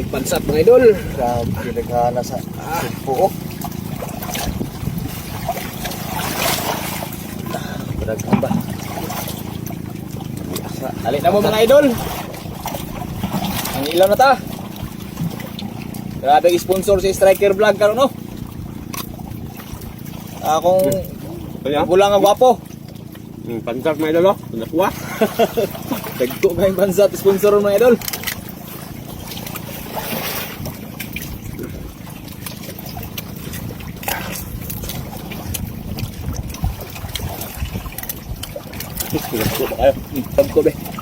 Pansat mga idol. Grabe, naghana sa sumpo. Beragam ba? Dali na mo mga idol. Ang ilaw na ta. Grabe sponsor si Striker Vlog karon no. Akong gulang nga gwapo. Pansat mga idol, nakuha. Dagko ba yung pansat sponsor mga idol? Dagko be.